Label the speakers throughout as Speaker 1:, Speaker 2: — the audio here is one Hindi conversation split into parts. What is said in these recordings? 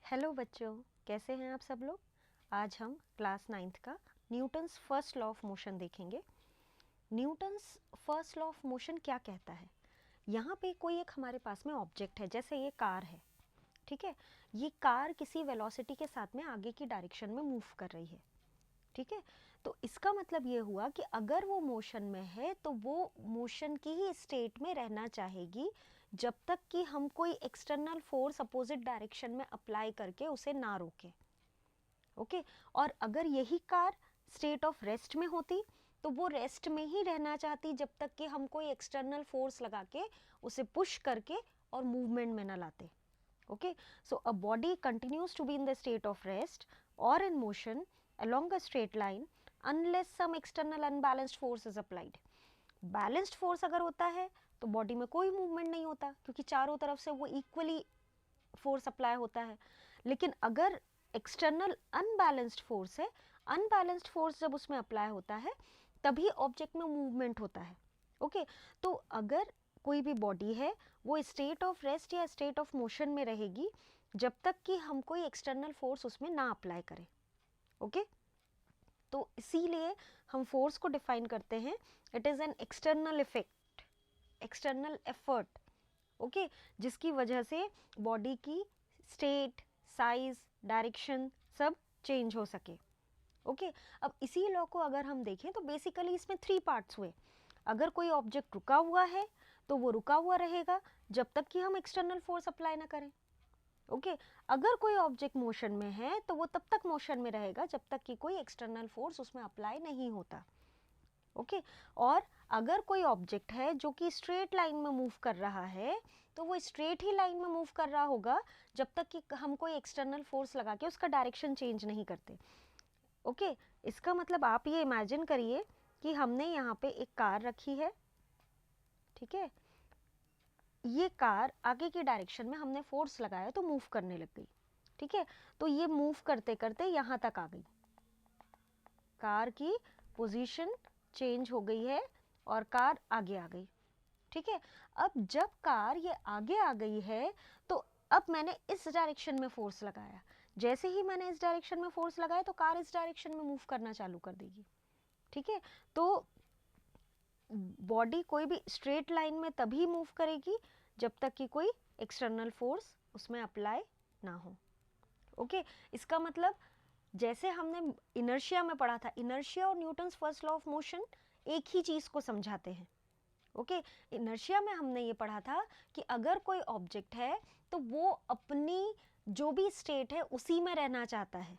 Speaker 1: हेलो बच्चों, कैसे हैं आप सब लोग। आज हम क्लास 9th का Newton's first law of motion देखेंगे। Newton's first law of motion क्या कहता है। यहाँ पे कोई एक हमारे पास में ऑब्जेक्ट है, जैसे ये कार है, ठीक है। ये कार किसी वेलोसिटी के साथ में आगे की डायरेक्शन में मूव कर रही है, ठीक है। तो इसका मतलब ये हुआ कि अगर वो मोशन में है तो वो मोशन की ही स्टेट में रहना चाहेगी जब तक कि हम कोई एक्सटर्नल फोर्स अपोजिट डायरेक्शन में अप्लाई करके उसे ना रोकें, ओके। और अगर यही कार स्टेट ऑफ रेस्ट में होती तो वो रेस्ट में ही रहना चाहती जब तक कि हम कोई एक्सटर्नल फोर्स लगा के उसे पुश करके और मूवमेंट में ना लाते, okay. So a body continues to be in the state of rest or in motion along a straight line unless some external unbalanced force is applied. Balanced force अगर होता है तो बॉडी में कोई मूवमेंट नहीं होता, क्योंकि चारों तरफ से वो इक्वली फोर्स अप्लाई होता है। लेकिन अगर एक्सटर्नल अनबैलेंस्ड फोर्स है, अनबैलेंस्ड फोर्स जब उसमें अप्लाई होता है तभी ऑब्जेक्ट में मूवमेंट होता है, ओके। तो अगर कोई भी बॉडी है वो स्टेट ऑफ रेस्ट या स्टेट ऑफ मोशन में रहेगी जब तक कि हम कोई एक्सटर्नल फोर्स उसमें ना अप्लाई करें, ओके। तो इसीलिए हम फोर्स को डिफाइन करते हैं, it is an external effect, external effort, okay, जिसकी वजह से बॉडी की स्टेट, साइज, डायरेक्शन सब चेंज हो सके, ओके। अब इसी लॉ को अगर हम देखें तो बेसिकली इसमें 3 पार्ट्स हुए। अगर कोई ऑब्जेक्ट रुका हुआ है तो वो रुका हुआ रहेगा जब तक कि हम एक्सटर्नल फोर्स अप्लाई ना करें, ओके। अगर कोई ऑब्जेक्ट मोशन में है तो वो तब तक मोशन में रहेगा जब तक कि कोई एक्सटर्नल फोर्स उसमें अप्लाई नहीं होता, ओके। और अगर कोई ऑब्जेक्ट है जो कि स्ट्रेट लाइन में मूव कर रहा है तो वो स्ट्रेट ही लाइन में मूव कर रहा होगा जब तक कि हम कोई एक्सटर्नल फोर्स लगा के उसका डायरेक्शन चेंज नहीं करते, ओके। इसका मतलब आप ये इमेजिन करिए कि हमने यहाँ पे एक कार रखी है, ठीक है। ये कार आगे की डायरेक्शन में हमने फोर्स लगाया तो मूव करने लग गई, ठीक है। तो ये मूव करते करते यहाँ तक आ गई, कार की पोजीशन चेंज हो गई है और कार आगे आ गई, ठीक है। अब जब कार ये आगे आ गई है तो अब मैंने इस डायरेक्शन में फोर्स लगाया, जैसे ही मैंने इस डायरेक्शन में फोर्स लगाया तो कार इस डायरेक्शन में मूव करना चालू कर देगी, ठीक है। तो बॉडी कोई भी स्ट्रेट लाइन में तभी मूव करेगी जब तक कि कोई एक्सटर्नल फोर्स उसमें अप्लाई ना हो, ओके। इसका मतलब जैसे हमने इनर्शिया में पढ़ा था, इनर्शिया और Newton's first law of motion एक ही चीज को समझाते हैं, ओके। इनर्शिया में हमने ये पढ़ा था कि अगर कोई ऑब्जेक्ट है तो वो अपनी जो भी स्टेट है उसी में रहना चाहता है,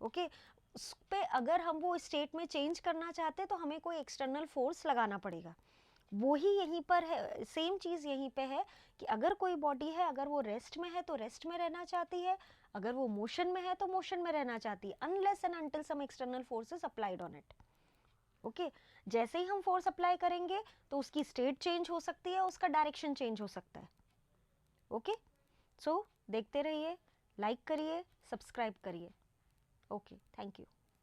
Speaker 1: ओके। उस पे अगर हम वो स्टेट में चेंज करना चाहते हैं तो हमें कोई एक्सटर्नल फोर्स लगाना पड़ेगा। वो ही यहीं पर है, सेम चीज़ यहीं पे है कि अगर कोई बॉडी है, अगर वो रेस्ट में है तो रेस्ट में रहना चाहती है, अगर वो मोशन में है तो मोशन में रहना चाहती है, unless and until some external forces applied on it, okay. जैसे ही हम फोर्स अप्लाई करेंगे तो उसकी स्टेट चेंज हो सकती है, उसका डायरेक्शन चेंज हो सकता है, ओके। सो देखते रहिए, लाइक करिए, सब्सक्राइब करिए, ओके। Thank you.